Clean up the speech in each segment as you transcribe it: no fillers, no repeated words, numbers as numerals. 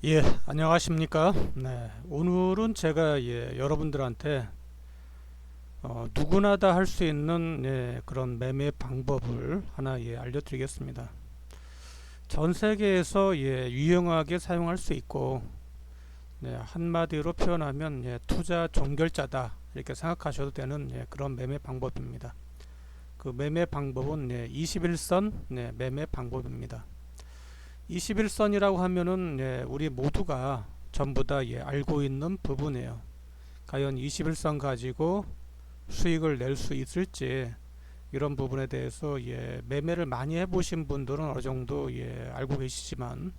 예, 안녕하십니까? 네, 오늘은 제가 여러분들한테 누구나 다 할 수 있는 그런 매매 방법을 하나 알려드리겠습니다. 전 세계에서 유용하게 사용할 수 있고, 한마디로 표현하면 투자 종결자다 이렇게 생각하셔도 되는 그런 매매 방법입니다. 그 매매 방법은 21선 매매 방법입니다. 21선이라고 하면은 우리 모두가 전부 다 알고 있는 부분이에요. 과연 21선 가지고 수익을 낼 수 있을지 이런 부분에 대해서 매매를 많이 해보신 분들은 어느 정도 알고 계시지만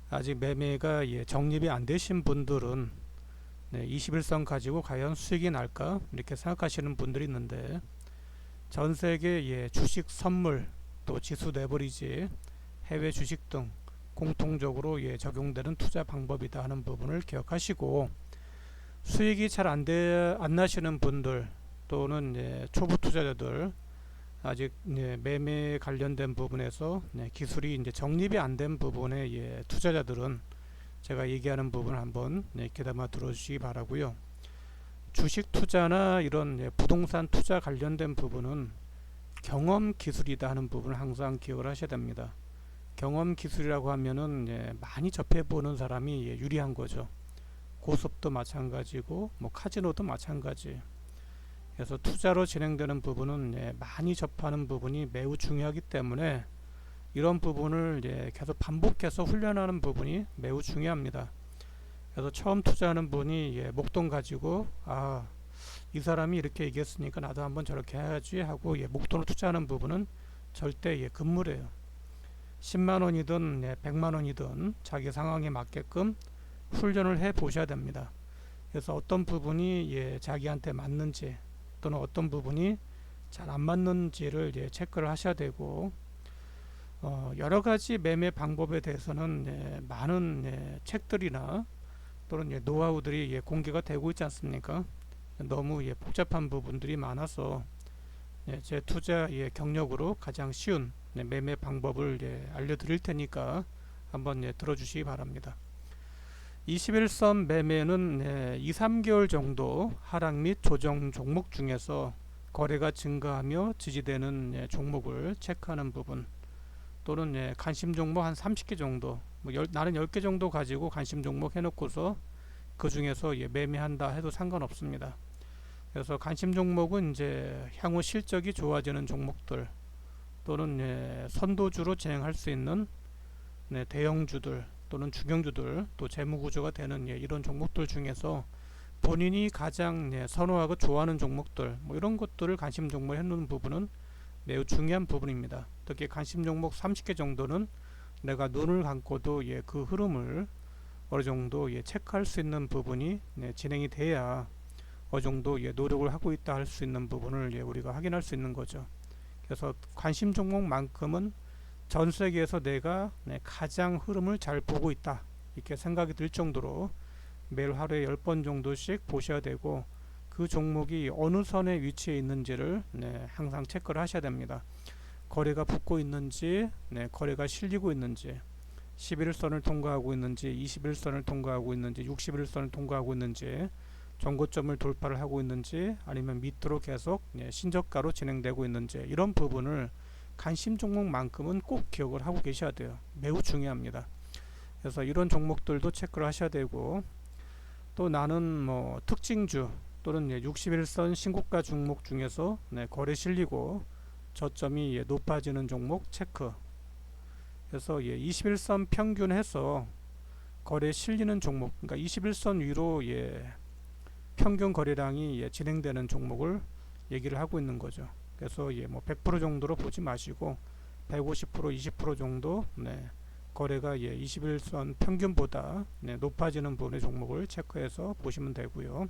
아직 매매가 정립이 안 되신 분들은 21선 가지고 과연 수익이 날까 이렇게 생각하시는 분들이 있는데 전 세계 주식 선물 또 지수 레버리지 해외 주식 등 공통적으로 적용되는 투자 방법이다 하는 부분을 기억하시고 수익이 잘 안 나시는 분들 또는 초보 투자자들 아직 매매 관련된 부분에서 기술이 이제 정립이 안 된 부분의 투자자들은 제가 얘기하는 부분을 한번 귀담아 들어주시기 바라고요. 주식 투자나 이런 부동산 투자 관련된 부분은 경험 기술이다 하는 부분을 항상 기억을 하셔야 됩니다. 경험 기술이라고 하면은 많이 접해보는 사람이 유리한 거죠. 고속도 마찬가지고 뭐 카지노도 마찬가지. 그래서 투자로 진행되는 부분은 많이 접하는 부분이 매우 중요하기 때문에 이런 부분을 계속 반복해서 훈련하는 부분이 매우 중요합니다. 그래서 처음 투자하는 분이 목돈 가지고 이 사람이 이렇게 얘기했으니까 나도 한번 저렇게 해야지 하고 목돈을 투자하는 부분은 절대 금물이에요. 10만원이든 100만원이든 자기 상황에 맞게끔 훈련을 해 보셔야 됩니다. 그래서 어떤 부분이 자기한테 맞는지 또는 어떤 부분이 잘 안 맞는지를 체크를 하셔야 되고 여러 가지 매매 방법에 대해서는 많은 책들이나 또는 노하우들이 공개가 되고 있지 않습니까? 너무 복잡한 부분들이 많아서 제 투자 경력으로 가장 쉬운 매매 방법을 알려드릴 테니까 한번 들어주시기 바랍니다. 21선 매매는 2, 3개월 정도 하락 및 조정 종목 중에서 거래가 증가하며 지지되는 종목을 체크하는 부분 또는 관심 종목 한 30개 정도 나는 10개 정도 가지고 관심 종목 해놓고서 그 중에서 매매한다 해도 상관없습니다. 그래서 관심 종목은 이제 향후 실적이 좋아지는 종목들 또는 선도주로 진행할 수 있는 대형주들 또는 중형주들 또 재무구조가 되는 이런 종목들 중에서 본인이 가장 선호하고 좋아하는 종목들 뭐 이런 것들을 관심 종목에 해놓는 부분은 매우 중요한 부분입니다. 특히 관심 종목 30개 정도는 내가 눈을 감고도 그 흐름을 어느 정도 체크할 수 있는 부분이 진행이 돼야 어느 정도 노력을 하고 있다 할 수 있는 부분을 우리가 확인할 수 있는 거죠. 그래서 관심 종목만큼은 전 세계에서 내가 가장 흐름을 잘 보고 있다 이렇게 생각이 들 정도로 매일 하루에 10번 정도씩 보셔야 되고 그 종목이 어느 선에 위치해 있는지를 항상 체크를 하셔야 됩니다. 거래가 붙고 있는지 거래가 실리고 있는지 11선을 통과하고 있는지 21선을 통과하고 있는지 61선을 통과하고 있는지 정고점을 돌파를 하고 있는지 아니면 밑으로 계속 신저가로 진행되고 있는지 이런 부분을 관심 종목만큼은 꼭 기억을 하고 계셔야 돼요. 매우 중요합니다. 그래서 이런 종목들도 체크를 하셔야 되고 또 나는 뭐 특징주 또는 61선 신고가 종목 중에서 거래 실리고 저점이 높아지는 종목 체크. 그래서 21선 평균해서 거래 실리는 종목, 그러니까 21선 위로 평균 거래량이 진행되는 종목을 얘기를 하고 있는 거죠. 그래서 뭐 100% 정도로 보지 마시고 150%, 20% 정도 거래가 21선 평균보다 높아지는 부분의 종목을 체크해서 보시면 되고요.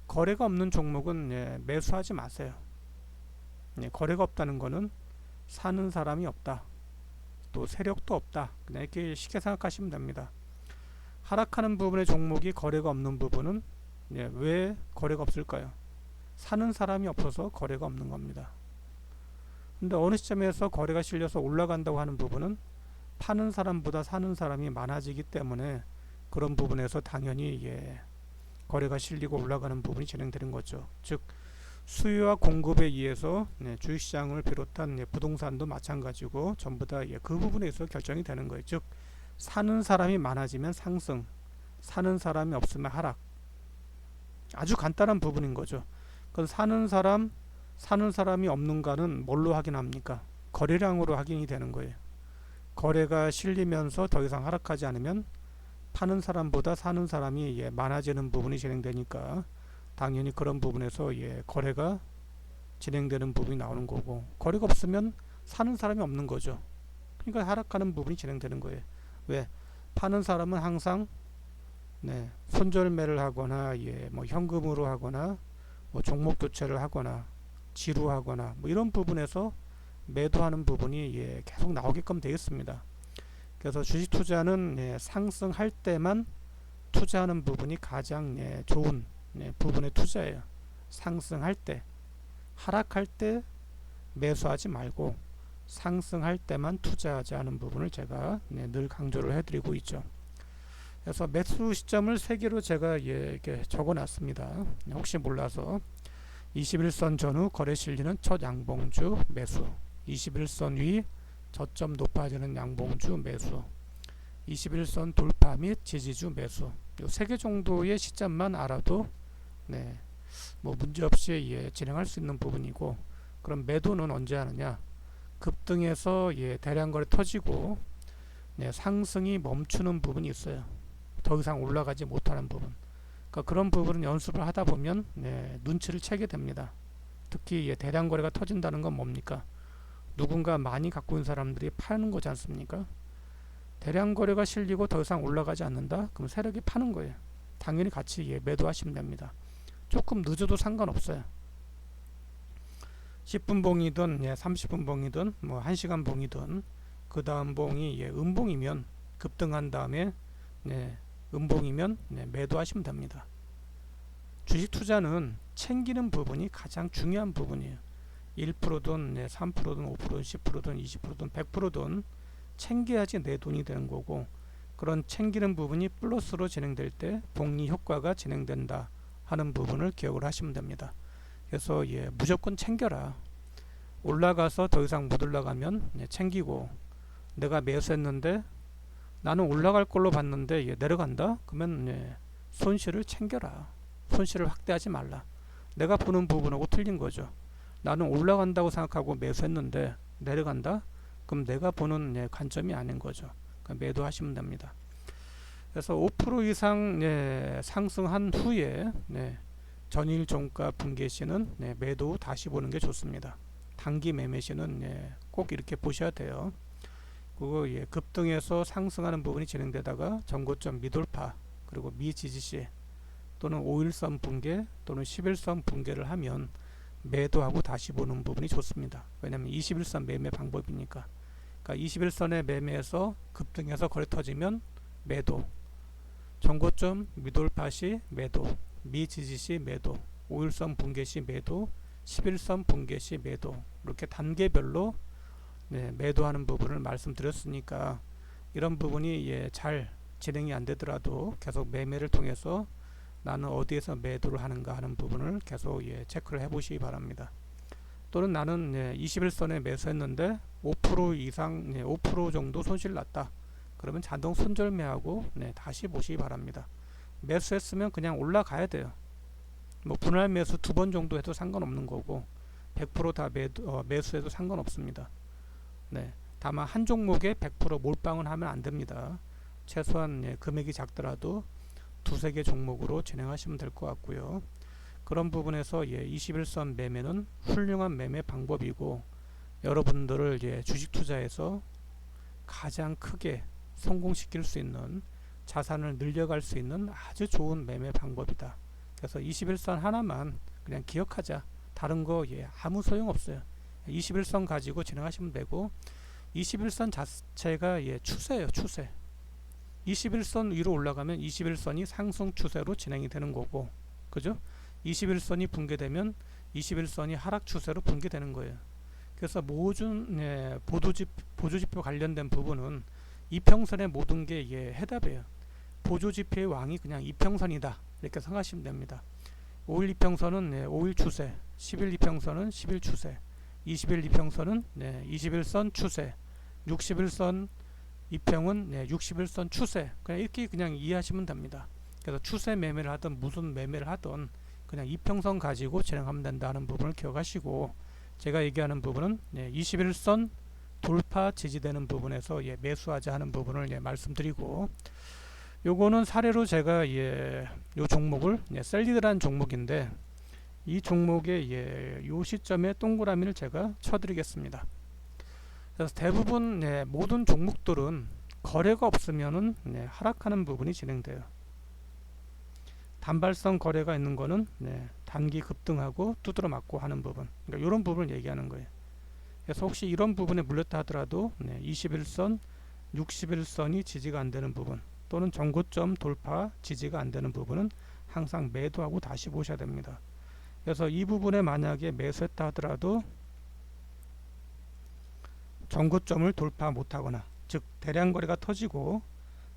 거래가 없는 종목은 매수하지 마세요. 거래가 없다는 거는 사는 사람이 없다. 또 세력도 없다. 그냥 이렇게 쉽게 생각하시면 됩니다. 하락하는 부분의 종목이 거래가 없는 부분은 왜 거래가 없을까요? 사는 사람이 없어서 거래가 없는 겁니다. 근데 어느 시점에서 거래가 실려서 올라간다고 하는 부분은 파는 사람보다 사는 사람이 많아지기 때문에 그런 부분에서 당연히 거래가 실리고 올라가는 부분이 진행되는 거죠. 즉 수요와 공급에 의해서 주식시장을 비롯한 부동산도 마찬가지고 전부 다 그 부분에서 결정이 되는 거예요. 즉 사는 사람이 많아지면 상승, 사는 사람이 없으면 하락. 아주 간단한 부분인 거죠. 그건 사는 사람이 없는가는 뭘로 확인합니까? 거래량으로 확인이 되는 거예요. 거래가 실리면서 더 이상 하락하지 않으면 파는 사람보다 사는 사람이 많아지는 부분이 진행되니까 당연히 그런 부분에서 거래가 진행되는 부분이 나오는 거고, 거래가 없으면 사는 사람이 없는 거죠. 그러니까 하락하는 부분이 진행되는 거예요. 왜? 파는 사람은 항상 손절매를 하거나 뭐 현금으로 하거나 뭐 종목 교체를 하거나 지루하거나 뭐 이런 부분에서 매도하는 부분이 계속 나오게끔 되어 있습니다. 그래서 주식 투자는 상승할 때만 투자하는 부분이 가장 좋은 부분의 투자예요. 상승할 때, 하락할 때 매수하지 말고 상승할 때만 투자하자는 부분을 제가 늘 강조를 해드리고 있죠. 그래서 매수 시점을 3개로 제가 이렇게 적어놨습니다. 혹시 몰라서 21선 전후 거래 실리는 첫 양봉주 매수, 21선 위 저점 높아지는 양봉주 매수, 21선 돌파 및 지지주 매수. 요 3개 정도의 시점만 알아도 뭐 문제없이 진행할 수 있는 부분이고, 그럼 매도는 언제 하느냐? 급등해서 대량 거래 터지고 상승이 멈추는 부분이 있어요. 더 이상 올라가지 못하는 부분. 그러니까 그런 부분은 연습을 하다 보면 눈치를 채게 됩니다. 특히 대량 거래가 터진다는 건 뭡니까? 누군가 많이 갖고 있는 사람들이 파는 거지 않습니까? 대량 거래가 실리고 더 이상 올라가지 않는다? 그럼 세력이 파는 거예요. 당연히 같이 매도하시면 됩니다. 조금 늦어도 상관없어요. 10분 봉이든 30분 봉이든 뭐 1시간 봉이든 그 다음 봉이 음봉이면, 급등한 다음에 음봉이면 매도하시면 됩니다. 주식 투자는 챙기는 부분이 가장 중요한 부분이에요. 1%든 3%든 5%든 10%든 20%든 100%든 챙겨야지 내 돈이 되는 거고, 그런 챙기는 부분이 플러스로 진행될 때 복리 효과가 진행된다 하는 부분을 기억을 하시면 됩니다. 그래서 무조건 챙겨라. 올라가서 더 이상 못 올라가면 챙기고, 내가 매수했는데 나는 올라갈 걸로 봤는데 내려간다? 그러면 손실을 챙겨라. 손실을 확대하지 말라. 내가 보는 부분하고 틀린 거죠. 나는 올라간다고 생각하고 매수했는데 내려간다? 그럼 내가 보는 관점이 아닌 거죠. 그러니까 매도하시면 됩니다. 그래서 5% 이상 상승한 후에 전일 종가 붕괴 시는 매도 후 다시 보는 게 좋습니다. 단기 매매 시는 꼭 이렇게 보셔야 돼요. 그리고 급등해서 상승하는 부분이 진행되다가 전고점 미돌파, 그리고 미지지시 또는 5일선 붕괴 또는 11선 붕괴를 하면 매도하고 다시 보는 부분이 좋습니다. 왜냐하면 21선 매매 방법이니까. 그러니까 21선의 매매에서 급등해서 거래 터지면 매도, 전고점 미돌파 시 매도, 미지지 시 매도, 5일선 붕괴 시 매도, 11선 붕괴 시 매도, 이렇게 단계별로 매도하는 부분을 말씀드렸으니까 이런 부분이 잘 진행이 안 되더라도 계속 매매를 통해서 나는 어디에서 매도를 하는가 하는 부분을 계속 체크를 해 보시기 바랍니다. 또는 나는 21선에 매수했는데 5% 이상 5% 정도 손실 났다. 그러면 자동 손절매하고 다시 보시기 바랍니다. 매수했으면 그냥 올라가야 돼요. 뭐 분할 매수 2번 정도 해도 상관없는 거고 100%다 매수해도 상관없습니다. 다만 한 종목에 100% 몰빵을 하면 안 됩니다. 최소한 금액이 작더라도 2-3개 종목으로 진행하시면 될 것 같고요. 그런 부분에서 21선 매매는 훌륭한 매매 방법이고, 여러분들을 주식 투자에서 가장 크게 성공시킬 수 있는, 자산을 늘려갈 수 있는 아주 좋은 매매 방법이다. 그래서 21선 하나만 그냥 기억하자. 다른 거 아무 소용 없어요. 21선 가지고 진행하시면 되고, 21선 자체가 추세예요. 추세. 21선 위로 올라가면 21선이 상승 추세로 진행이 되는 거고, 그죠? 21선이 붕괴되면 21선이 하락 추세로 붕괴되는 거예요. 그래서 모든 보조지표 관련된 부분은 이평선의 모든 게 해답이에요. 보조지표의 왕이 그냥 이평선이다 이렇게 생각하시면 됩니다. 5일 이평선은 5일 추세, 10일 이평선은 10일 추세, 20일 이평선은 21선 추세, 60일선 이평은 60일선 추세, 그냥 이렇게 그냥 이해하시면 됩니다. 그래서 추세 매매를 하든 무슨 매매를 하든 그냥 이평선 가지고 진행하면 된다는 부분을 기억하시고, 제가 얘기하는 부분은 21선 돌파 지지되는 부분에서 매수하자 하는 부분을 말씀드리고, 요거는 사례로 제가 요 종목을 셀리드라는 종목인데, 이 종목의 요 시점에 동그라미를 제가 쳐드리겠습니다. 그래서 대부분 모든 종목들은 거래가 없으면은 하락하는 부분이 진행돼요. 단발성 거래가 있는 거는 단기 급등하고 두드러 맞고 하는 부분, 그러니까 이런 부분을 얘기하는 거예요. 그래서 혹시 이런 부분에 물렸다 하더라도 21선, 60일선이 지지가 안 되는 부분, 또는 전고점 돌파 지지가 안 되는 부분은 항상 매도하고 다시 보셔야 됩니다. 그래서 이 부분에 만약에 매수했다 하더라도 전고점을 돌파 못하거나, 즉 대량 거래가 터지고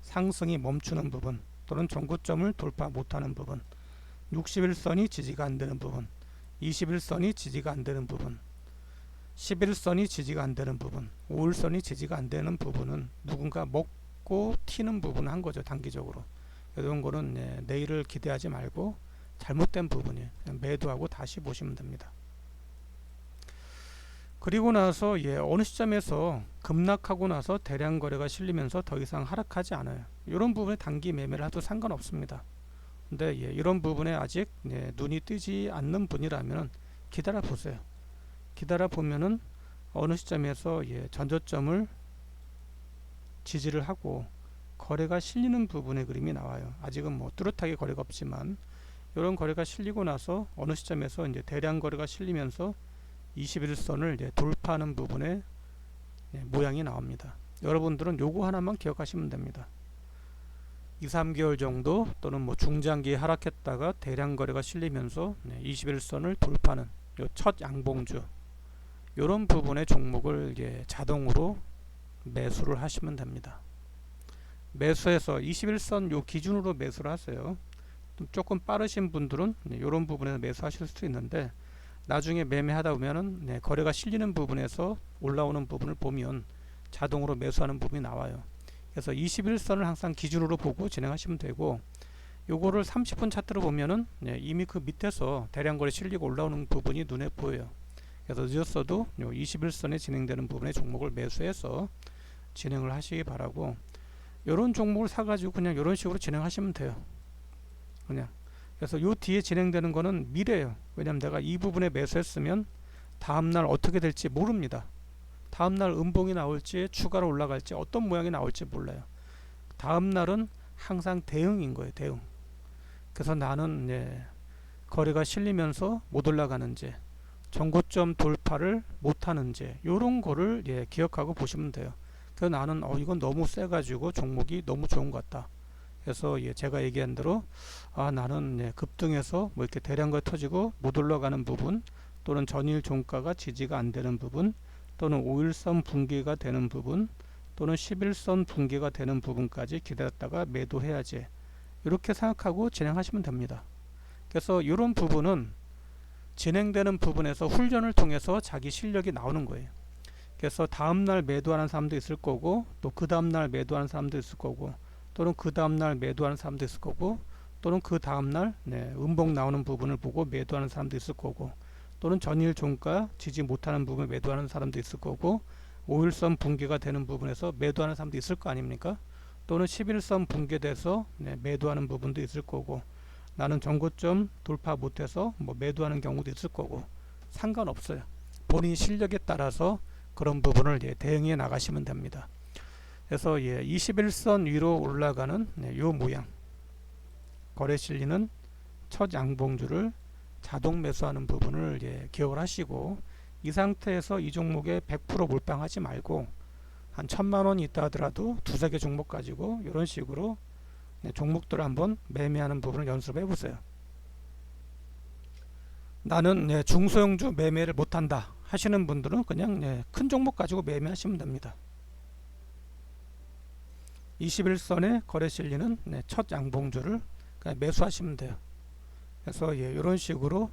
상승이 멈추는 부분, 또는 전고점을 돌파 못하는 부분, 60일선이 지지가 안 되는 부분, 21선이 지지가 안 되는 부분, 11선이 지지가 안 되는 부분, 5일선이 지지가 안 되는 부분은 누군가 먹고 튀는 부분을 한 거죠. 단기적으로. 이런 거는 내일을 기대하지 말고 잘못된 부분이에요. 그냥 매도하고 다시 보시면 됩니다. 그리고 나서 어느 시점에서 급락하고 나서 대량 거래가 실리면서 더 이상 하락하지 않아요. 이런 부분에 단기 매매를 해도 상관없습니다. 근데 이런 부분에 아직 눈이 뜨지 않는 분이라면 기다려 보세요. 기다려 보면은 어느 시점에서 전저점을 지지를 하고 거래가 실리는 부분의 그림이 나와요. 아직은 뭐 뚜렷하게 거래가 없지만, 이런 거래가 실리고 나서 어느 시점에서 대량 거래가 실리면서 21선을 돌파하는 부분의 모양이 나옵니다. 여러분들은 요거 하나만 기억하시면 됩니다. 2, 3개월 정도 또는 뭐 중장기 하락했다가 대량 거래가 실리면서 21선을 돌파하는 요 첫 양봉주, 요런 부분의 종목을 자동으로 매수를 하시면 됩니다. 매수해서 21선 요 기준으로 매수를 하세요. 조금 빠르신 분들은 요런 부분에서 매수하실 수 있는데, 나중에 매매하다 보면은 거래가 실리는 부분에서 올라오는 부분을 보면 자동으로 매수하는 부분이 나와요. 그래서 21선을 항상 기준으로 보고 진행하시면 되고, 요거를 30분 차트로 보면은 이미 그 밑에서 대량 거래 실리고 올라오는 부분이 눈에 보여요. 그래서 늦었어도 요 21선에 진행되는 부분의 종목을 매수해서 진행을 하시기 바라고, 요런 종목을 사가지고 그냥 요런 식으로 진행하시면 돼요. 그냥. 그래서 요 뒤에 진행되는 거는 미래예요. 왜냐면 내가 이 부분에 매수했으면 다음날 어떻게 될지 모릅니다. 다음날 음봉이 나올지 추가로 올라갈지 어떤 모양이 나올지 몰라요. 다음날은 항상 대응인 거예요. 대응. 그래서 나는 거래가 실리면서 못 올라가는지, 전고점 돌파를 못하는지, 요런 거를 기억하고 보시면 돼요. 그래서 나는 이건 너무 세가지고 종목이 너무 좋은 것 같다. 그래서 제가 얘기한 대로 나는 급등해서 뭐 이렇게 대량거 터지고 못 올라가는 부분, 또는 전일 종가가 지지가 안 되는 부분, 또는 5일선 붕괴가 되는 부분, 또는 11선 붕괴가 되는 부분까지 기다렸다가 매도해야지, 이렇게 생각하고 진행하시면 됩니다. 그래서 이런 부분은 진행되는 부분에서 훈련을 통해서 자기 실력이 나오는 거예요. 그래서 다음날 매도하는 사람도 있을 거고, 또 그 다음날 매도하는 사람도 있을 거고, 또는 그 다음날 매도하는 사람도 있을 거고, 또는 그 다음날 음봉 나오는 부분을 보고 매도하는 사람도 있을 거고, 또는 전일 종가 지지 못하는 부분에 매도하는 사람도 있을 거고, 5일선 붕괴가 되는 부분에서 매도하는 사람도 있을 거 아닙니까? 또는 11선 붕괴돼서 매도하는 부분도 있을 거고, 나는 전고점 돌파 못해서 뭐 매도하는 경우도 있을 거고, 상관없어요. 본인 실력에 따라서 그런 부분을 대응해 나가시면 됩니다. 그래서 21선 위로 올라가는 요 모양, 거래 실리는 첫 양봉주를 자동 매수하는 부분을 기억을 하시고, 이 상태에서 이 종목에 100% 몰빵하지 말고 한 1000만원이 있다 하더라도 두세 개 종목 가지고 이런 식으로 종목들을 한번 매매하는 부분을 연습해 보세요. 나는 중소형주 매매를 못한다 하시는 분들은 그냥 큰 종목 가지고 매매하시면 됩니다. 21선에 거래 실리는 첫 양봉주를 그냥 매수하시면 돼요. 그래서 이런 식으로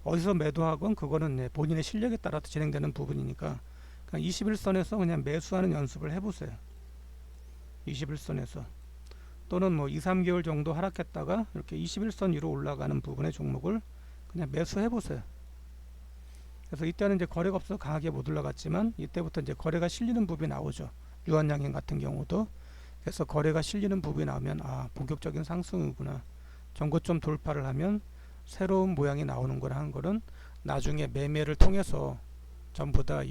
어디서 매도하건 그거는 본인의 실력에 따라 진행되는 부분이니까 그냥 21선에서 그냥 매수하는 연습을 해보세요. 21선에서 또는 뭐 2, 3개월 정도 하락했다가 이렇게 21선 위로 올라가는 부분의 종목을 그냥 매수해보세요. 그래서 이때는 이제 거래가 없어서 강하게 못 올라갔지만 이때부터 이제 거래가 실리는 부분이 나오죠. 유한양행 같은 경우도. 그래서 거래가 실리는 부분이 나오면 본격적인 상승이구나. 전고점 돌파를 하면 새로운 모양이 나오는구나 하는 거는 나중에 매매를 통해서 전부 다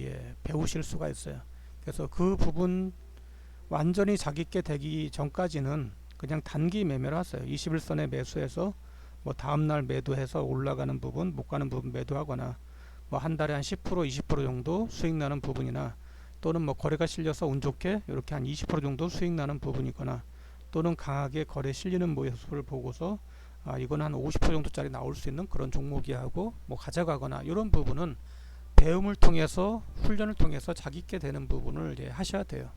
배우실 수가 있어요. 그래서 그 부분 완전히 자기께 되기 전까지는 그냥 단기 매매를 하세요. 21선에 매수해서 뭐 다음날 매도해서 올라가는 부분 못 가는 부분 매도하거나 뭐 한 달에 한 10% 20% 정도 수익 나는 부분이나 또는 뭐 거래가 실려서 운 좋게 이렇게 한 20% 정도 수익 나는 부분이거나 또는 강하게 거래 실리는 모습을 보고서 이건 한 50% 정도짜리 나올 수 있는 그런 종목이 하고 뭐 가져가거나 이런 부분은 배움을 통해서 훈련을 통해서 자기께 되는 부분을 하셔야 돼요.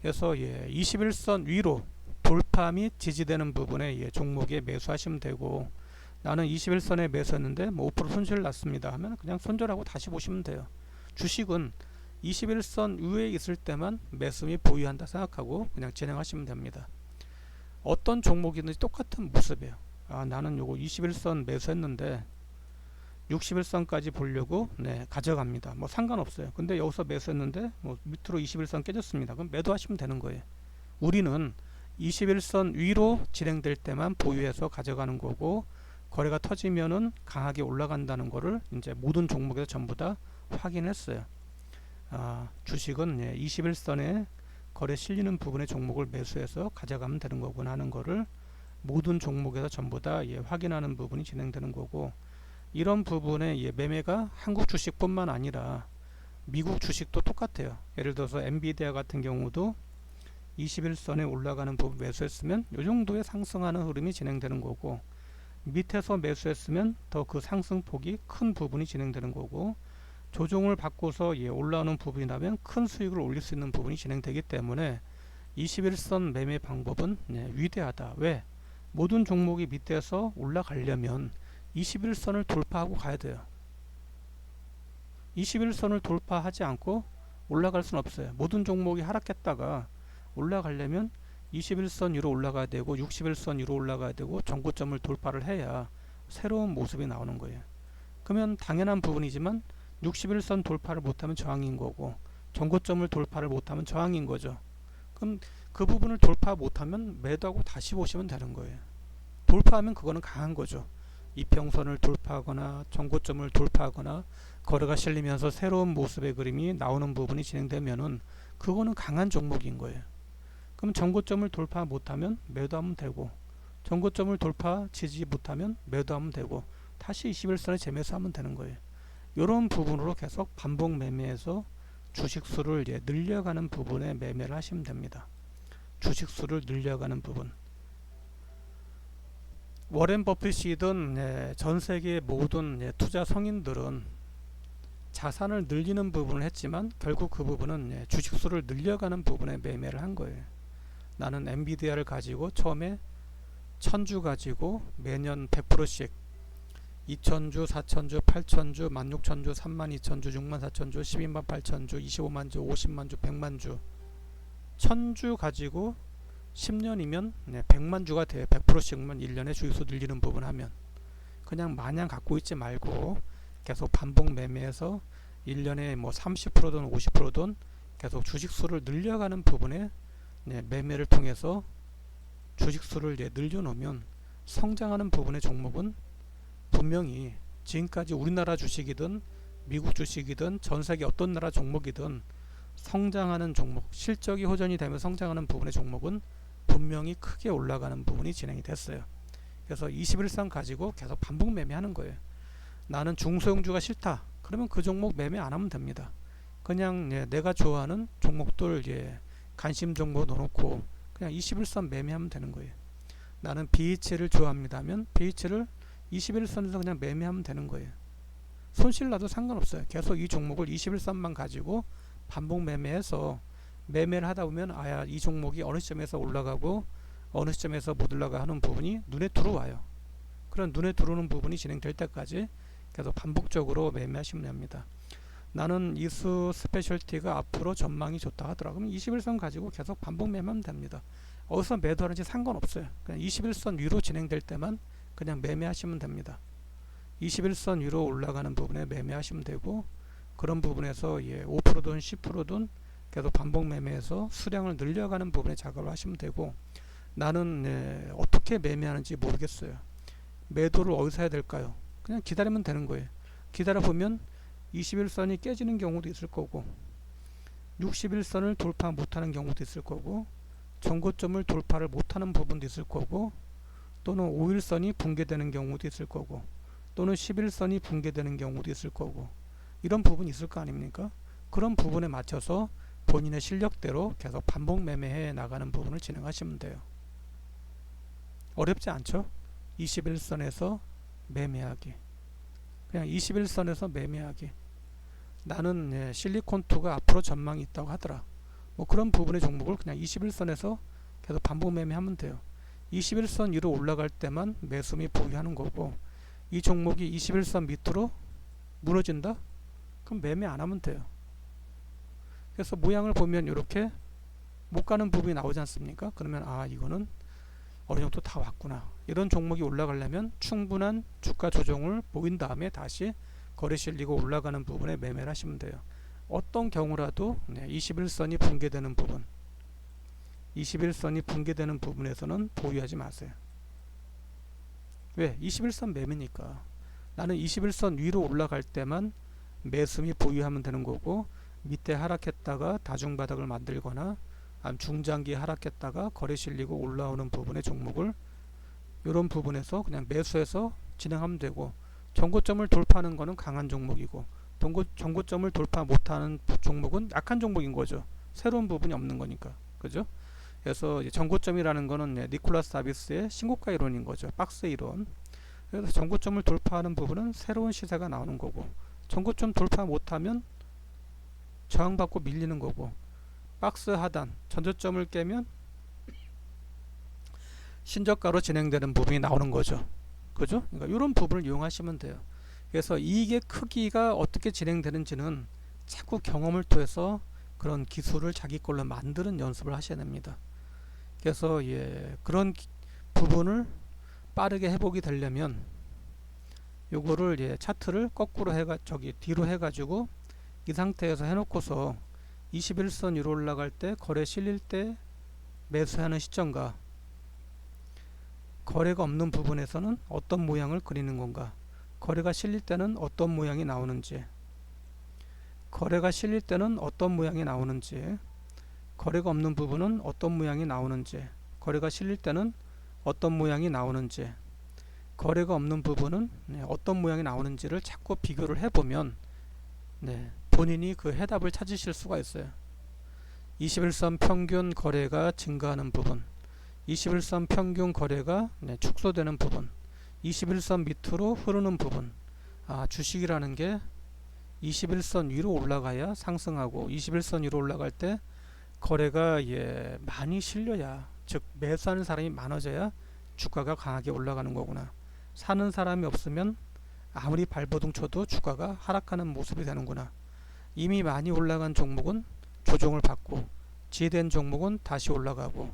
그래서 21선 위로 돌파 및 지지되는 부분에 종목에 매수하시면 되고 나는 21선에 매수했는데 뭐 5% 손실을 났습니다 하면 그냥 손절하고 다시 보시면 돼요. 주식은 21선 위에 있을 때만 매수 및 보유한다 생각하고 그냥 진행하시면 됩니다. 어떤 종목이든지 똑같은 모습이에요. 나는 요거 21선 매수했는데 61선까지 보려고 가져갑니다. 뭐 상관없어요. 근데 여기서 매수했는데 뭐 밑으로 21선 깨졌습니다. 그럼 매도하시면 되는 거예요. 우리는 21선 위로 진행될 때만 보유해서 가져가는 거고 거래가 터지면은 강하게 올라간다는 거를 이제 모든 종목에서 전부 다 확인했어요. 주식은 21선에 거래 실리는 부분의 종목을 매수해서 가져가면 되는 거구나 하는 거를 모든 종목에서 전부 다 확인하는 부분이 진행되는 거고 이런 부분의 매매가 한국 주식뿐만 아니라 미국 주식도 똑같아요. 예를 들어서 엔비디아 같은 경우도 21선에 올라가는 부분 매수했으면 이 정도의 상승하는 흐름이 진행되는 거고 밑에서 매수했으면 더 그 상승폭이 큰 부분이 진행되는 거고 조정을 받고서 올라오는 부분이 나면 큰 수익을 올릴 수 있는 부분이 진행되기 때문에 21선 매매 방법은 위대하다. 왜? 모든 종목이 밑에서 올라가려면 21선을 돌파하고 가야 돼요. 21선을 돌파하지 않고 올라갈 수는 없어요. 모든 종목이 하락했다가 올라가려면 21선 위로 올라가야 되고 61선 위로 올라가야 되고 전고점을 돌파를 해야 새로운 모습이 나오는 거예요. 그러면 당연한 부분이지만 61선 돌파를 못하면 저항인 거고 전고점을 돌파를 못하면 저항인 거죠. 그럼 그 부분을 돌파 못하면 매도하고 다시 보시면 되는 거예요. 돌파하면 그거는 강한 거죠. 이평선을 돌파하거나 전고점을 돌파하거나 거래가 실리면서 새로운 모습의 그림이 나오는 부분이 진행되면은 그거는 강한 종목인 거예요. 그럼 전고점을 돌파 못하면 매도하면 되고 전고점을 돌파 지지 못하면 매도하면 되고 다시 21선에 재매수하면 되는 거예요. 이런 부분으로 계속 반복 매매해서 주식수를 늘려가는 부분에 매매를 하시면 됩니다. 주식수를 늘려가는 부분. 워렌 버핏이든 전 세계 모든 투자 성인들은 자산을 늘리는 부분을 했지만 결국 그 부분은 주식수를 늘려가는 부분에 매매를 한 거예요. 나는 엔비디아를 가지고 처음에 1000주 가지고 매년 100%씩 2000주, 4000주, 8000주, 16000주, 32000주, 64000주, 128,000주, 250만주, 50만주, 100만주 1000주 가지고 10년이면 100만주가 돼요. 100%씩만 1년에 주식수 늘리는 부분 하면 그냥 마냥 갖고 있지 말고 계속 반복 매매해서 1년에 뭐 30%든 50%든 계속 주식수를 늘려가는 부분에 매매를 통해서 주식수를 늘려놓으면 성장하는 부분의 종목은 분명히 지금까지 우리나라 주식이든 미국 주식이든 전세계 어떤 나라 종목이든 성장하는 종목, 실적이 호전이 되면 성장하는 부분의 종목은 분명히 크게 올라가는 부분이 진행이 됐어요. 그래서 21선 가지고 계속 반복 매매하는 거예요. 나는 중소형주가 싫다. 그러면 그 종목 매매 안 하면 됩니다. 그냥 내가 좋아하는 종목들 관심 종목 넣어놓고 그냥 21선 매매하면 되는 거예요. 나는 BH를 좋아합니다 하면 BH를 21선에서 그냥 매매하면 되는 거예요. 손실 나도 상관없어요. 계속 이 종목을 21선만 가지고 반복 매매해서 매매를 하다 보면 아야 이 종목이 어느 시점에서 올라가고 어느 시점에서 못 올라가 하는 부분이 눈에 들어와요. 그런 눈에 들어오는 부분이 진행될 때까지 계속 반복적으로 매매하시면 됩니다. 나는 이수 스페셜티가 앞으로 전망이 좋다 하더라. 그럼 21선 가지고 계속 반복 매매하면 됩니다. 어디서 매도하는지 상관없어요. 그냥 21선 위로 진행될 때만 그냥 매매하시면 됩니다. 21선 위로 올라가는 부분에 매매하시면 되고, 그런 부분에서 5%든 10%든 계속 반복 매매해서 수량을 늘려가는 부분에 작업을 하시면 되고, 나는 어떻게 매매하는지 모르겠어요. 매도를 어디서 해야 될까요? 그냥 기다리면 되는 거예요. 기다려 보면 21선이 깨지는 경우도 있을 거고, 61선을 돌파 못하는 경우도 있을 거고, 전고점을 돌파를 못하는 부분도 있을 거고, 또는 5일선이 붕괴되는 경우도 있을 거고, 또는 11선이 붕괴되는 경우도 있을 거고, 이런 부분이 있을 거 아닙니까? 그런 부분에 맞춰서 본인의 실력대로 계속 반복 매매해 나가는 부분을 진행하시면 돼요. 어렵지 않죠? 21선에서 매매하기, 그냥 21선에서 매매하기. 나는 실리콘2가 앞으로 전망이 있다고 하더라. 뭐 그런 부분의 종목을 그냥 21선에서 계속 반복 매매하면 돼요. 21선 위로 올라갈 때만 매수 및 보유하는 거고, 이 종목이 21선 밑으로 무너진다? 그럼 매매 안 하면 돼요. 그래서 모양을 보면 이렇게 못 가는 부분이 나오지 않습니까? 그러면 아, 이거는 어느 정도 다 왔구나. 이런 종목이 올라가려면 충분한 주가 조정을 보인 다음에 다시 거래 실리고 올라가는 부분에 매매를 하시면 돼요. 어떤 경우라도 21선이 붕괴되는 부분, 21선이 붕괴되는 부분에서는 보유하지 마세요. 왜? 21선 매매니까. 나는 21선 위로 올라갈 때만 매수 및 보유하면 되는 거고, 밑에 하락했다가 다중바닥을 만들거나 중장기 하락했다가 거래 실리고 올라오는 부분의 종목을 이런 부분에서 그냥 매수해서 진행하면 되고, 전고점을 돌파하는 거는 강한 종목이고, 전고점을 돌파 못하는 종목은 약한 종목인 거죠. 새로운 부분이 없는 거니까. 그죠? 그래서 전고점이라는 거는 니콜라스 다비스의 신고가 이론인 거죠. 박스 이론. 그래서 전고점을 돌파하는 부분은 새로운 시세가 나오는 거고, 전고점 돌파 못하면 저항받고 밀리는 거고, 박스 하단 전저점을 깨면 신저가로 진행되는 부분이 나오는 거죠. 그죠? 그러니까 이런 부분을 이용하시면 돼요. 그래서 이익의 크기가 어떻게 진행되는지는 자꾸 경험을 통해서 그런 기술을 자기 걸로 만드는 연습을 하셔야 됩니다. 그래서 그런 부분을 빠르게 회복이 되려면 요거를 차트를 거꾸로 뒤로 해가지고 이 상태에서 해놓고서 21선 위로 올라갈 때 거래 실릴 때 매수하는 시점과 거래가 없는 부분에서는 어떤 모양을 그리는 건가, 거래가 실릴 때는 어떤 모양이 나오는지, 거래가 실릴 때는 어떤 모양이 나오는지, 거래가 없는 부분은 어떤 모양이 나오는지, 거래가 실릴 때는 어떤 모양이 나오는지, 거래가 없는 부분은 어떤 모양이 나오는지를 자꾸 비교를 해보면 본인이 그 해답을 찾으실 수가 있어요. 21선 평균 거래가 증가하는 부분, 21선 평균 거래가 축소되는 부분, 21선 밑으로 흐르는 부분. 주식이라는 게 21선 위로 올라가야 상승하고, 21선 위로 올라갈 때 거래가 많이 실려야, 즉 매수하는 사람이 많아져야 주가가 강하게 올라가는 거구나. 사는 사람이 없으면 아무리 발버둥 쳐도 주가가 하락하는 모습이 되는구나. 이미 많이 올라간 종목은 조정을 받고, 지된 종목은 다시 올라가고,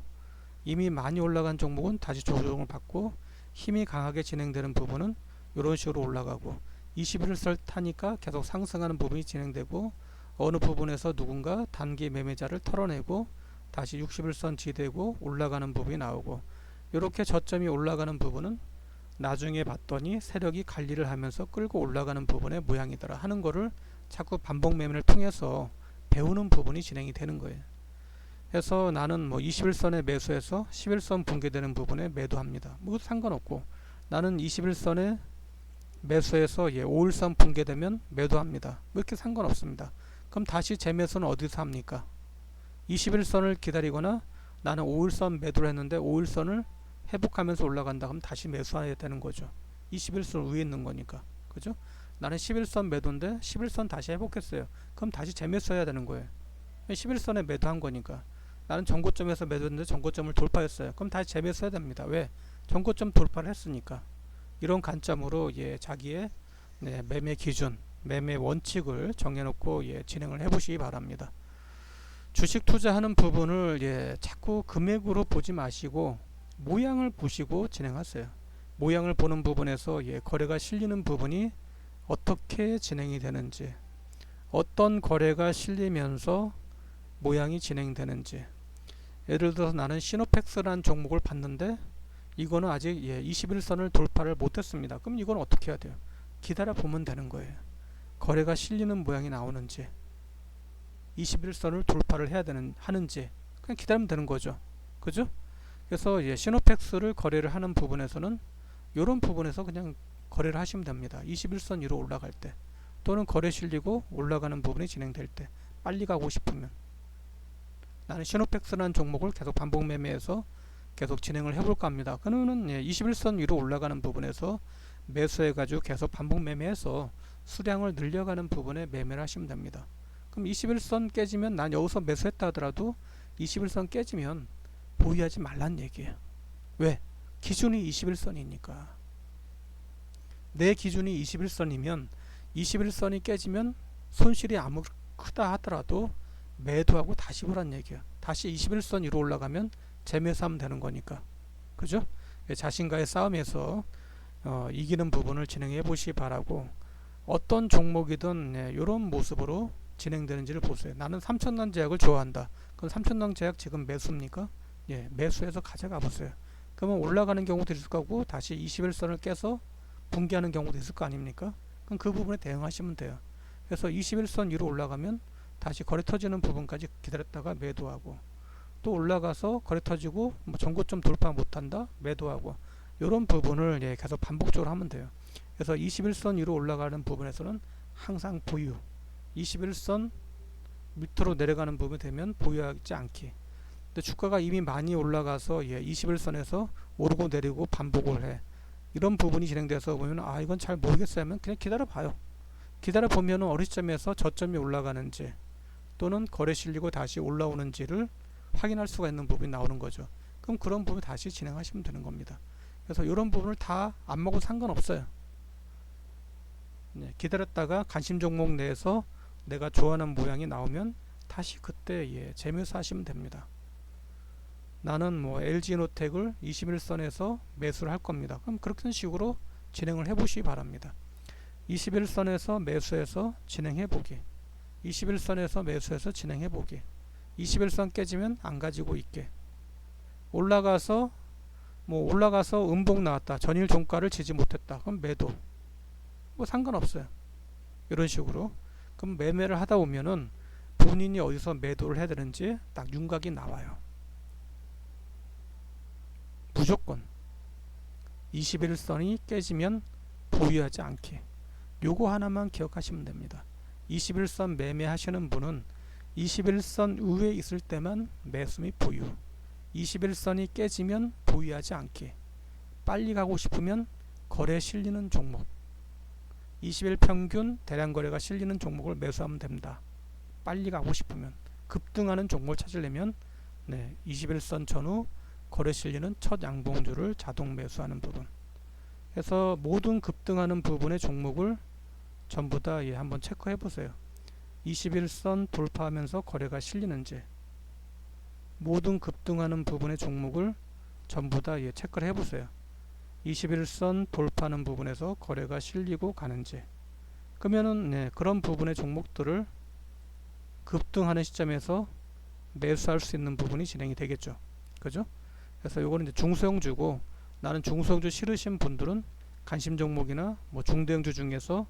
이미 많이 올라간 종목은 다시 조정을 받고, 힘이 강하게 진행되는 부분은 이런 식으로 올라가고, 21선 타니까 계속 상승하는 부분이 진행되고, 어느 부분에서 누군가 단기 매매자를 털어내고 다시 61선 지대고 올라가는 부분이 나오고, 이렇게 저점이 올라가는 부분은 나중에 봤더니 세력이 관리를 하면서 끌고 올라가는 부분의 모양이더라 하는 거를 자꾸 반복 매매를 통해서 배우는 부분이 진행이 되는 거예요. 그래서 나는 21선에 매수해서 11선 붕괴되는 부분에 매도합니다. 뭐 상관없고, 나는 21선에 매수해서 5일선 붕괴되면 매도합니다. 뭐 이렇게 상관없습니다. 그럼 다시 재매수는 어디서 합니까? 21선을 기다리거나, 나는 5일선 매도를 했는데 5일선을 회복하면서 올라간다 그럼 다시 매수해야 되는 거죠. 21선 위에 있는 거니까. 그죠? 나는 11선 매도인데 11선 다시 회복했어요. 그럼 다시 재매수해야 되는 거예요. 11선에 매도한 거니까. 나는 전고점에서 매도했는데 전고점을 돌파했어요. 그럼 다시 재매수해야 됩니다. 왜? 전고점 돌파를 했으니까. 이런 관점으로 예, 자기의 네, 매매 기준, 매매 원칙을 정해놓고 예, 진행을 해보시기 바랍니다. 주식 투자하는 부분을 예, 자꾸 금액으로 보지 마시고 모양을 보시고 진행하세요. 모양을 보는 부분에서 예, 거래가 실리는 부분이 어떻게 진행이 되는지, 어떤 거래가 실리면서 모양이 진행되는지. 예를 들어서 나는 시노펙스라는 종목을 봤는데 이거는 아직 예, 21선을 돌파를 못했습니다. 그럼 이건 어떻게 해야 돼요? 기다려 보면 되는 거예요. 거래가 실리는 모양이 나오는지, 21선을 돌파를 하는지 그냥 기다리면 되는 거죠. 그죠? 그래서 예, 시노펙스를 거래를 하는 부분에서는 이런 부분에서 그냥 거래를 하시면 됩니다. 21선 위로 올라갈 때 또는 거래 실리고 올라가는 부분이 진행될 때 빨리 가고 싶으면 나는 시노펙스라는 종목을 계속 반복 매매해서 계속 진행을 해볼까 합니다. 그러면은 예, 21선 위로 올라가는 부분에서 매수해가지고 계속 반복 매매해서 수량을 늘려가는 부분에 매매를 하시면 됩니다. 그럼 21선 깨지면 난 여기서 매수했다 하더라도 21선 깨지면 보유하지 말란 얘기예요. 왜? 기준이 21선이니까. 내 기준이 21선이면 21선이 깨지면 손실이 아무 크다 하더라도 매도하고 다시 보란 얘기야. 다시 21선 위로 올라가면 재매수하면 되는 거니까. 그죠? 자신과의 싸움에서 이기는 부분을 진행해 보시기 바라고, 어떤 종목이든 이런 모습으로 진행되는지를 보세요. 나는 삼천당 제약을 좋아한다. 그럼 삼천당 제약 지금 매수입니까? 예, 매수해서 가져가 보세요. 그러면 올라가는 경우도 있을 거고 다시 21선을 깨서 붕괴하는 경우도 있을 거 아닙니까? 그럼 그 부분에 대응하시면 돼요. 그래서 21선 위로 올라가면 다시 거래 터지는 부분까지 기다렸다가 매도하고, 또 올라가서 거래 터지고 뭐 전고점 돌파 못한다 매도하고, 이런 부분을 예, 계속 반복적으로 하면 돼요. 그래서 21선 위로 올라가는 부분에서는 항상 보유, 21선 밑으로 내려가는 부분이 되면 보유하지 않기. 근데 주가가 이미 많이 올라가서 예, 21선에서 오르고 내리고 반복을 해. 이런 부분이 진행돼서 보면 아 이건 잘 모르겠어요 하면 그냥 기다려 봐요. 기다려 보면 어느 시점에서 저점이 올라가는지 또는 거래 실리고 다시 올라오는지를 확인할 수가 있는 부분이 나오는 거죠. 그럼 그런 부분 다시 진행하시면 되는 겁니다. 그래서 이런 부분을 다 안 먹어도 상관없어요. 네, 기다렸다가 관심 종목 내에서 내가 좋아하는 모양이 나오면 다시 그때 예, 재매수 하시면 됩니다. 나는 뭐 LG노텍을 21선에서 매수를 할 겁니다. 그럼 그렇게 식으로 진행을 해보시기 바랍니다. 21선에서 매수해서 진행해보기, 21선에서 매수해서 진행해보기, 21선 깨지면 안 가지고 있게, 올라가서 음봉 나왔다, 전일 종가를 지지 못했다, 그럼 매도, 뭐 상관없어요. 이런 식으로. 그럼 매매를 하다 보면은 본인이 어디서 매도를 해야 되는지 딱 윤곽이 나와요. 무조건 21선이 깨지면 보유하지 않기, 요거 하나만 기억하시면 됩니다. 21선 매매하시는 분은 21선 위에 있을 때만 매수 및 보유, 21선이 깨지면 보유하지 않기, 빨리 가고 싶으면 거래 실리는 종목, 20일 평균 대량 거래가 실리는 종목을 매수하면 됩니다. 빨리 가고 싶으면, 급등하는 종목을 찾으려면 네, 21선 전후 거래 실리는 첫 양봉주를 자동 매수하는 부분. 그래서 모든 급등하는 부분의 종목을 전부 다 예, 한번 체크해 보세요. 21선 돌파하면서 거래가 실리는지, 모든 급등하는 부분의 종목을 전부 다 예, 체크를 해 보세요. 21선 돌파하는 부분에서 거래가 실리고 가는지. 그러면은 네, 그런 부분의 종목들을 급등하는 시점에서 매수할 수 있는 부분이 진행이 되겠죠. 그죠? 그래서 요거는 이제 중소형주고, 나는 중소형주 싫으신 분들은 관심 종목이나 뭐 중대형주 중에서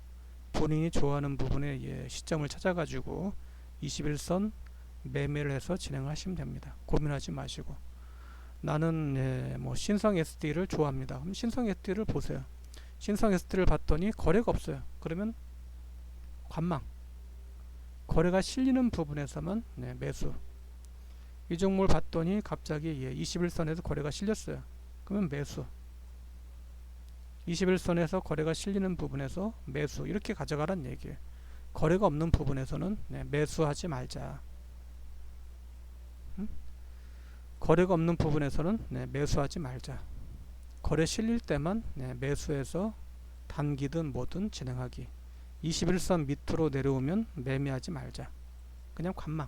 본인이 좋아하는 부분의 예, 시점을 찾아가지고 21선 매매를 해서 진행하시면 됩니다. 고민하지 마시고. 나는 예, 뭐 신성 SD를 좋아합니다. 그럼 신성 SD를 보세요. 신성 SD를 봤더니 거래가 없어요. 그러면 관망. 거래가 실리는 부분에서만 네, 매수. 이 종목을 봤더니 갑자기 예, 21선에서 거래가 실렸어요. 그러면 매수. 21선에서 거래가 실리는 부분에서 매수. 이렇게 가져가란 얘기예요. 거래가 없는 부분에서는 네, 매수하지 말자. 거래가 없는 부분에서는 매수하지 말자. 거래 실릴 때만 매수해서 단기든 뭐든 진행하기. 21선 밑으로 내려오면 매매하지 말자. 그냥 관망.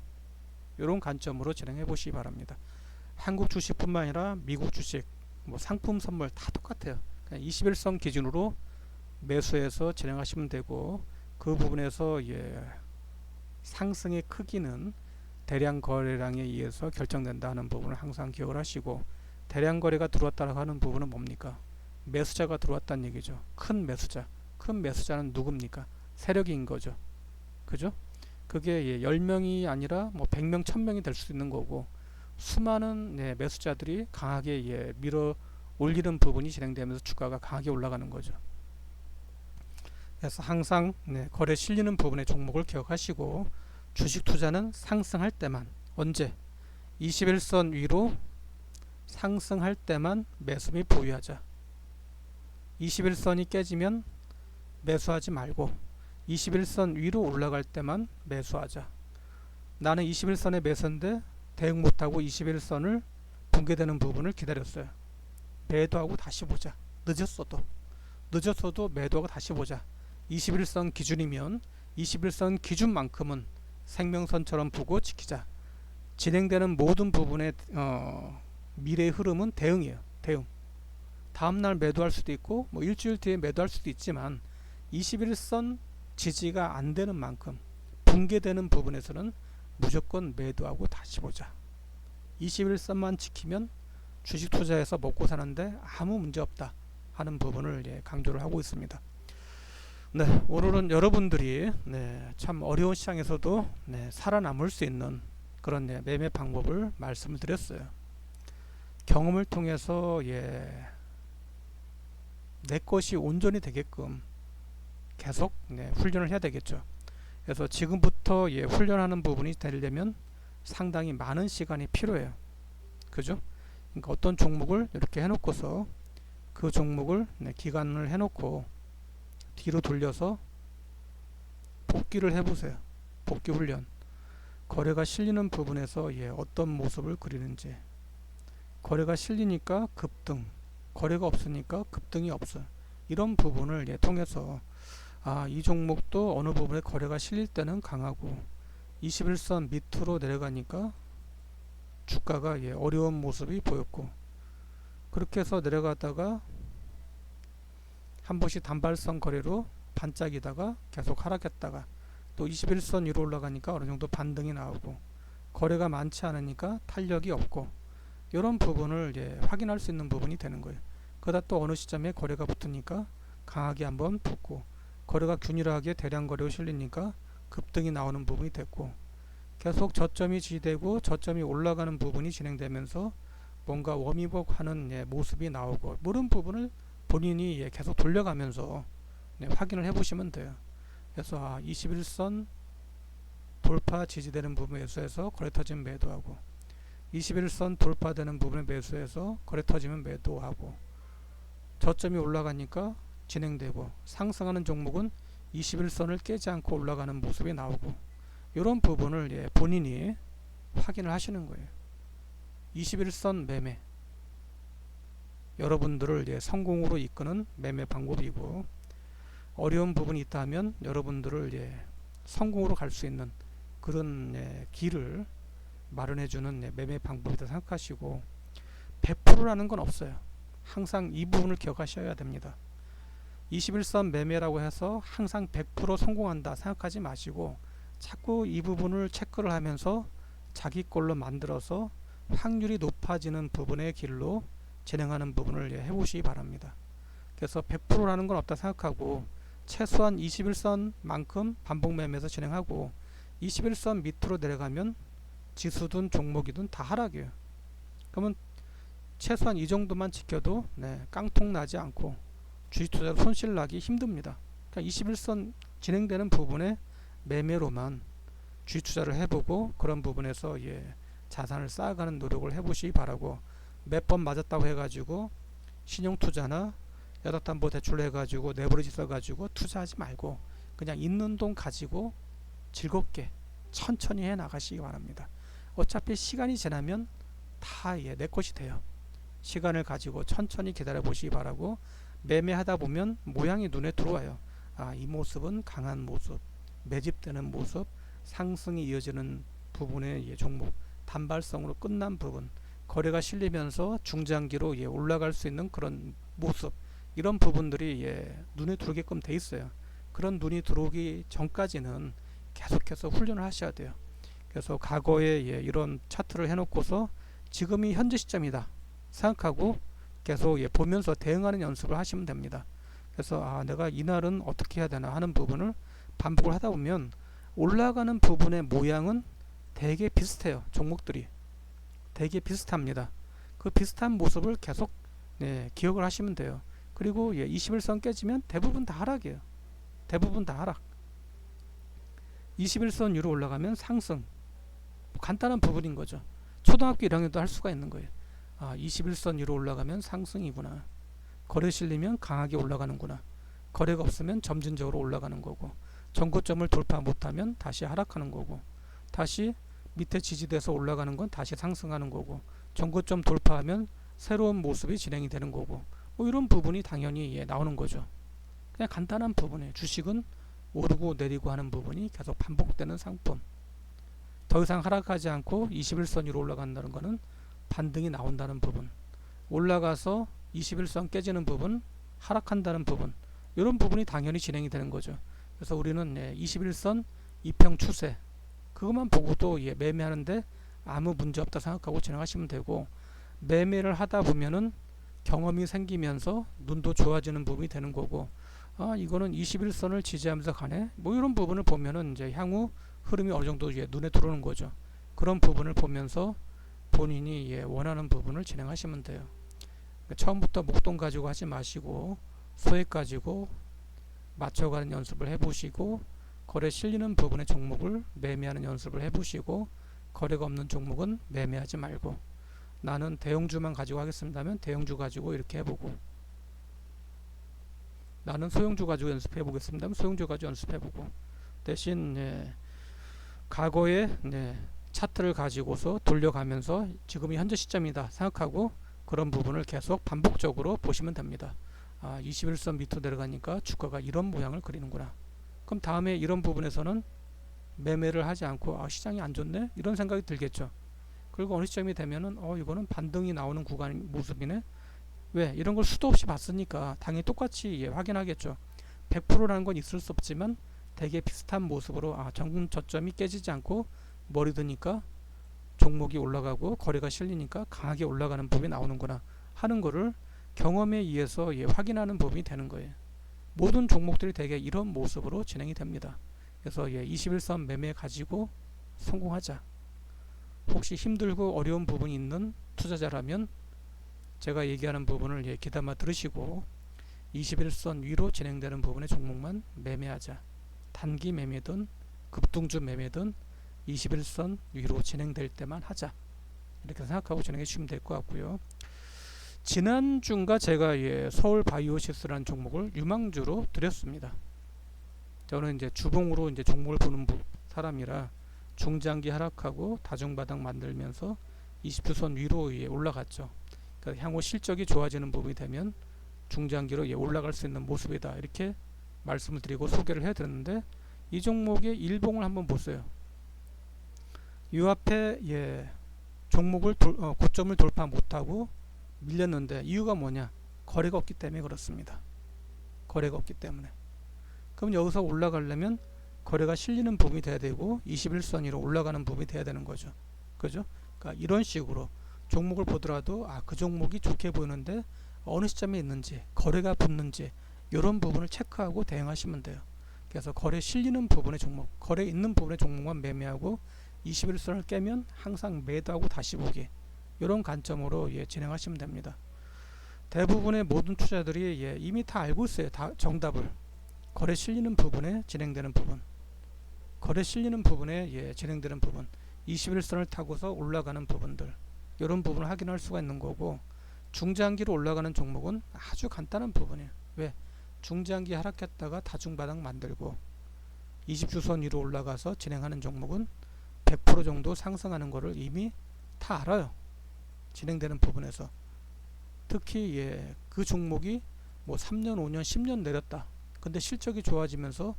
이런 관점으로 진행해 보시기 바랍니다. 한국 주식뿐만 아니라 미국 주식, 뭐 상품 선물 다 똑같아요. 그냥 21선 기준으로 매수해서 진행하시면 되고, 그 부분에서 상승의 크기는 대량 거래량에 의해서 결정된다 하는 부분을 항상 기억을 하시고, 대량 거래가 들어왔다고 하는 부분은 뭡니까? 매수자가 들어왔다는 얘기죠. 큰 매수자. 큰 매수자는 누굽니까? 세력인 거죠. 그죠? 그게 10명이 아니라 뭐 100명, 1000명이 될 수 있는 거고, 수많은 매수자들이 강하게 밀어 올리는 부분이 진행되면서 주가가 강하게 올라가는 거죠. 그래서 항상 거래 실리는 부분의 종목을 기억하시고, 주식 투자는 상승할 때만, 언제? 21선 위로 상승할 때만 매수 및 보유하자. 21선이 깨지면 매수하지 말고 21선 위로 올라갈 때만 매수하자. 나는 21선에 매수인데 대응 못하고 21선을 붕괴되는 부분을 기다렸어요. 매도하고 다시 보자. 늦었어도 매도하고 다시 보자. 21선 기준이면 21선 기준만큼은 생명선처럼 보고 지키자. 진행되는 모든 부분의 미래의 흐름은 대응이에요. 대응. 다음날 매도할 수도 있고 뭐 일주일 뒤에 매도할 수도 있지만 21선 지지가 안 되는 만큼 붕괴되는 부분에서는 무조건 매도하고 다시 보자. 21선만 지키면 주식 투자해서 먹고 사는데 아무 문제 없다 하는 부분을 강조를 하고 있습니다. 오늘은 여러분들이 참 어려운 시장에서도 살아남을 수 있는 그런 매매 방법을 말씀을 드렸어요. 경험을 통해서 내 것이 온전히 되게끔 계속 훈련을 해야 되겠죠. 그래서 지금부터 훈련하는 부분이 되려면 상당히 많은 시간이 필요해요. 그죠? 그러니까 어떤 종목을 이렇게 해놓고서 그 종목을 기간을 해놓고 뒤로 돌려서 복귀를 해보세요. 복귀 훈련. 거래가 실리는 부분에서 어떤 모습을 그리는지. 거래가 실리니까 급등, 거래가 없으니까 급등이 없어요. 이런 부분을 통해서 이 종목도 어느 부분에 거래가 실릴 때는 강하고 21선 밑으로 내려가니까 주가가 어려운 모습이 보였고, 그렇게 해서 내려가다가 한 번씩 단발성 거래로 반짝이다가 계속 하락했다가 또 21선 위로 올라가니까 어느 정도 반등이 나오고, 거래가 많지 않으니까 탄력이 없고, 이런 부분을 확인할 수 있는 부분이 되는 거예요. 그러다 또 어느 시점에 거래가 붙으니까 강하게 한번 붙고, 거래가 균일하게 대량 거래로 실리니까 급등이 나오는 부분이 됐고, 계속 저점이 지지되고 저점이 올라가는 부분이 진행되면서 뭔가 웜이복 하는 모습이 나오고, 이런 부분을 본인이 계속 돌려가면서 확인을 해 보시면 돼요. 그래서 21선 돌파 지지되는 부분에 매수해서 거래 터지면 매도하고, 21선 돌파되는 부분에 매수해서 거래 터지면 매도하고, 저점이 올라가니까 진행되고, 상승하는 종목은 21선을 깨지 않고 올라가는 모습이 나오고, 이런 부분을 본인이 확인을 하시는 거예요. 21선 매매, 여러분들을 성공으로 이끄는 매매 방법이고, 어려운 부분이 있다면 여러분들을 성공으로 갈 수 있는 그런 길을 마련해주는 매매 방법이다 생각하시고, 100%라는 건 없어요. 항상 이 부분을 기억하셔야 됩니다. 21선 매매라고 해서 항상 100% 성공한다 생각하지 마시고, 자꾸 이 부분을 체크를 하면서 자기 걸로 만들어서 확률이 높아지는 부분의 길로 진행하는 부분을 해보시기 바랍니다. 그래서 100%라는 건 없다 생각하고, 최소한 21선만큼 반복 매매에서 진행하고, 21선 밑으로 내려가면 지수든 종목이든 다 하락이에요. 그러면 최소한 이 정도만 지켜도 깡통 나지 않고 주식 투자로 손실 나기 힘듭니다. 그러니까 21선 진행되는 부분에 매매로만 주식 투자를 해보고, 그런 부분에서 자산을 쌓아가는 노력을 해보시기 바라고, 몇 번 맞았다고 해가지고 신용투자나 여닥담보대출로 해가지고 레버리지 써가지고 투자하지 말고 그냥 있는 돈 가지고 즐겁게 천천히 해 나가시기 바랍니다. 어차피 시간이 지나면 다 내 것이 돼요. 시간을 가지고 천천히 기다려 보시기 바라고, 매매하다 보면 모양이 눈에 들어와요. 이 모습은 강한 모습, 매집되는 모습, 상승이 이어지는 부분의 종목, 단발성으로 끝난 부분, 거래가 실리면서 중장기로 올라갈 수 있는 그런 모습, 이런 부분들이 눈에 들어오게끔 돼 있어요. 그런 눈이 들어오기 전까지는 계속해서 훈련을 하셔야 돼요. 그래서 과거에 이런 차트를 해놓고서 지금이 현재 시점이다 생각하고 계속 보면서 대응하는 연습을 하시면 됩니다. 그래서 내가 이날은 어떻게 해야 되나 하는 부분을 반복을 하다 보면 올라가는 부분의 모양은 되게 비슷해요. 종목들이 되게 비슷합니다. 그 비슷한 모습을 계속 기억을 하시면 돼요. 그리고 21선 깨지면 대부분 다 하락이에요. 대부분 다 하락. 21선 위로 올라가면 상승. 간단한 부분인 거죠. 초등학교 1학년도 할 수가 있는 거예요. 21선 위로 올라가면 상승이구나. 거래 실리면 강하게 올라가는구나. 거래가 없으면 점진적으로 올라가는 거고, 전고점을 돌파 못하면 다시 하락하는 거고, 다시 밑에 지지돼서 올라가는 건 다시 상승하는 거고, 전고점 돌파하면 새로운 모습이 진행이 되는 거고, 이런 부분이 당연히 나오는 거죠. 그냥 간단한 부분이에요. 주식은 오르고 내리고 하는 부분이 계속 반복되는 상품. 더 이상 하락하지 않고 21선 위로 올라간다는 것은 반등이 나온다는 부분, 올라가서 21선 깨지는 부분, 하락한다는 부분, 이런 부분이 당연히 진행이 되는 거죠. 그래서 우리는 21선 이평 추세, 그것만 보고도 매매하는데 아무 문제 없다 생각하고 진행하시면 되고, 매매를 하다 보면은 경험이 생기면서 눈도 좋아지는 부분이 되는 거고, 이거는 21선을 지지하면서 가네, 이런 부분을 보면은 이제 향후 흐름이 어느 정도 눈에 들어오는 거죠. 그런 부분을 보면서 본인이 원하는 부분을 진행하시면 돼요. 그러니까 처음부터 목돈 가지고 하지 마시고 소액 가지고 맞춰가는 연습을 해보시고, 거래 실리는 부분의 종목을 매매하는 연습을 해보시고, 거래가 없는 종목은 매매하지 말고, 나는 대형주만 가지고 하겠습니다 하면 대형주 가지고 이렇게 해보고, 나는 소형주 가지고 연습해 보겠습니다 하면 소형주 가지고 연습해보고, 대신 과거의 차트를 가지고서 돌려가면서 지금이 현재 시점이다 생각하고 그런 부분을 계속 반복적으로 보시면 됩니다. 21선 밑으로 내려가니까 주가가 이런 모양을 그리는구나. 그럼 다음에 이런 부분에서는 매매를 하지 않고 시장이 안 좋네 이런 생각이 들겠죠. 그리고 어느 시점이 되면은 이거는 반등이 나오는 구간 모습이네. 왜? 이런 걸 수도 없이 봤으니까 당연히 똑같이 확인하겠죠. 100%라는 건 있을 수 없지만 되게 비슷한 모습으로 정금 저점이 깨지지 않고 머리 드니까 종목이 올라가고 거래가 실리니까 강하게 올라가는 부분이 나오는구나 하는 거를 경험에 의해서 확인하는 부분이 되는 거예요. 모든 종목들이 되게 이런 모습으로 진행이 됩니다. 그래서 21선 매매 가지고 성공하자. 혹시 힘들고 어려운 부분이 있는 투자자라면 제가 얘기하는 부분을 귀담아 들으시고 21선 위로 진행되는 부분의 종목만 매매하자. 단기 매매든 급등주 매매든 21선 위로 진행될 때만 하자. 이렇게 생각하고 진행해 주시면 될 것 같고요. 지난주인가 제가 서울 바이오시스라는 종목을 유망주로 드렸습니다. 저는 이제 주봉으로 이제 종목을 보는 사람이라 중장기 하락하고 다중바닥 만들면서 20주선 위로 올라갔죠. 그러니까 향후 실적이 좋아지는 부분이 되면 중장기로 올라갈 수 있는 모습이다. 이렇게 말씀을 드리고 소개를 해드렸는데 이 종목의 일봉을 한번 보세요. 이 앞에 종목을 고점을 돌파 못하고 밀렸는데 이유가 뭐냐? 거래가 없기 때문에 그렇습니다. 거래가 없기 때문에. 그럼 여기서 올라가려면 거래가 실리는 부분이 돼야 되고 21선 위로 올라가는 부분이 돼야 되는 거죠. 그죠? 그러니까 이런 식으로 종목을 보더라도 그 종목이 좋게 보이는데 어느 시점에 있는지, 거래가 붙는지 이런 부분을 체크하고 대응하시면 돼요. 그래서 거래 실리는 부분의 종목, 거래 있는 부분의 종목만 매매하고 21선을 깨면 항상 매도하고 다시 보기, 이런 관점으로 진행하시면 됩니다. 대부분의 모든 투자들이 이미 다 알고 있어요. 다 정답을. 거래 실리는 부분에 진행되는 부분, 거래 실리는 부분에 진행되는 부분, 21선을 타고서 올라가는 부분들, 이런 부분을 확인할 수가 있는 거고, 중장기로 올라가는 종목은 아주 간단한 부분이에요. 왜? 중장기 하락했다가 다중바닥 만들고 20주선 위로 올라가서 진행하는 종목은 100% 정도 상승하는 거를 이미 다 알아요. 진행되는 부분에서 특히 그 종목이 뭐 3년, 5년, 10년 내렸다. 근데 실적이 좋아지면서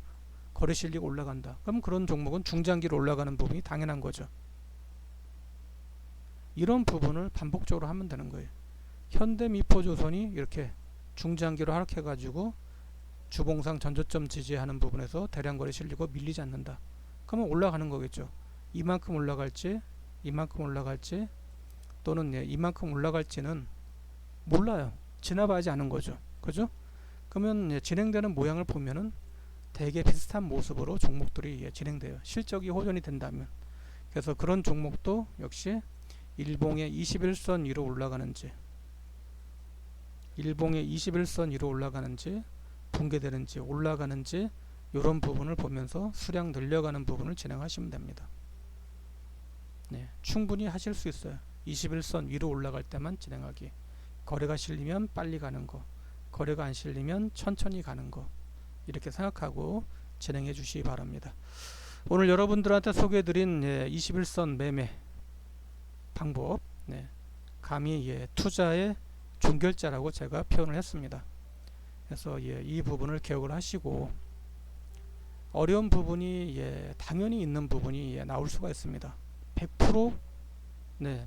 거래 실리가 올라간다. 그럼 그런 종목은 중장기로 올라가는 부분이 당연한 거죠. 이런 부분을 반복적으로 하면 되는 거예요. 현대미포조선이 이렇게 중장기로 하락해가지고 주봉상 전저점 지지하는 부분에서 대량 거래 실리고 밀리지 않는다. 그러면 올라가는 거겠죠. 이만큼 올라갈지, 이만큼 올라갈지, 또는 이만큼 올라갈지는 몰라요. 지나봐야지 아는 거죠. 그죠? 그러면 진행되는 모양을 보면은 되게 비슷한 모습으로 종목들이 진행돼요. 실적이 호전이 된다면. 그래서 그런 종목도 역시 일봉의 21선 위로 올라가는지, 일봉의 21선 위로 올라가는지, 붕괴되는지, 올라가는지, 이런 부분을 보면서 수량 늘려가는 부분을 진행하시면 됩니다. 네, 충분히 하실 수 있어요. 21선 위로 올라갈 때만 진행하기. 거래가 실리면 빨리 가는 거, 거래가 안 실리면 천천히 가는 거, 이렇게 생각하고 진행해 주시기 바랍니다. 오늘 여러분들한테 소개해드린 21선 매매 방법, 감히 투자의 종결자라고 제가 표현을 했습니다. 그래서 이 부분을 기억을 하시고, 어려운 부분이 당연히 있는 부분이 나올 수가 있습니다. 100%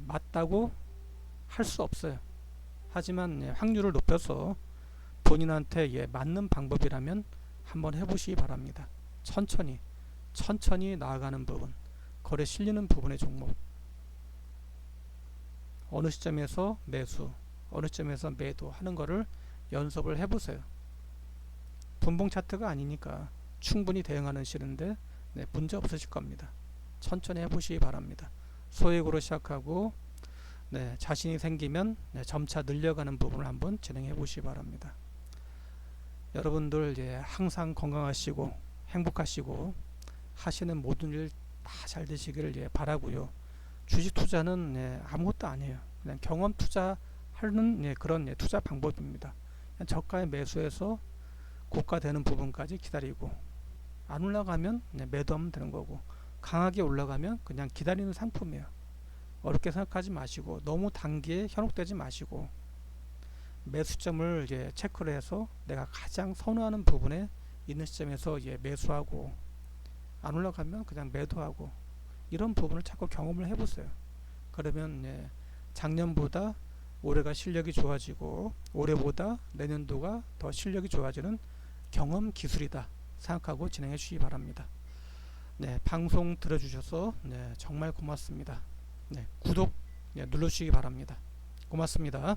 맞다고 할 수 없어요. 하지만 확률을 높여서 본인한테 맞는 방법이라면 한번 해보시기 바랍니다. 천천히 나아가는 부분, 거래 실리는 부분의 종목, 어느 시점에서 매수, 어느 시점에서 매도 하는 거를 연습을 해보세요. 분봉 차트가 아니니까 충분히 대응하는 시는데 문제 없으실 겁니다. 천천히 해보시기 바랍니다. 소액으로 시작하고 자신이 생기면 점차 늘려가는 부분을 한번 진행해 보시기 바랍니다. 여러분들 항상 건강하시고 행복하시고 하시는 모든 일 다 잘 되시기를 바라고요. 주식 투자는 아무것도 아니에요. 그냥 경험 투자하는 그런 투자 방법입니다. 그냥 저가에 매수해서 고가 되는 부분까지 기다리고, 안 올라가면 매도하면 되는 거고, 강하게 올라가면 그냥 기다리는 상품이에요. 어렵게 생각하지 마시고, 너무 단기에 현혹되지 마시고, 매수점을 체크를 해서 내가 가장 선호하는 부분에 있는 시점에서 매수하고, 안 올라가면 그냥 매도하고, 이런 부분을 자꾸 경험을 해보세요. 그러면 작년보다 올해가 실력이 좋아지고, 올해보다 내년도가 더 실력이 좋아지는 경험 기술이다 생각하고 진행해 주시기 바랍니다. 방송 들어주셔서 정말 고맙습니다. 구독 눌러주시기 바랍니다. 고맙습니다.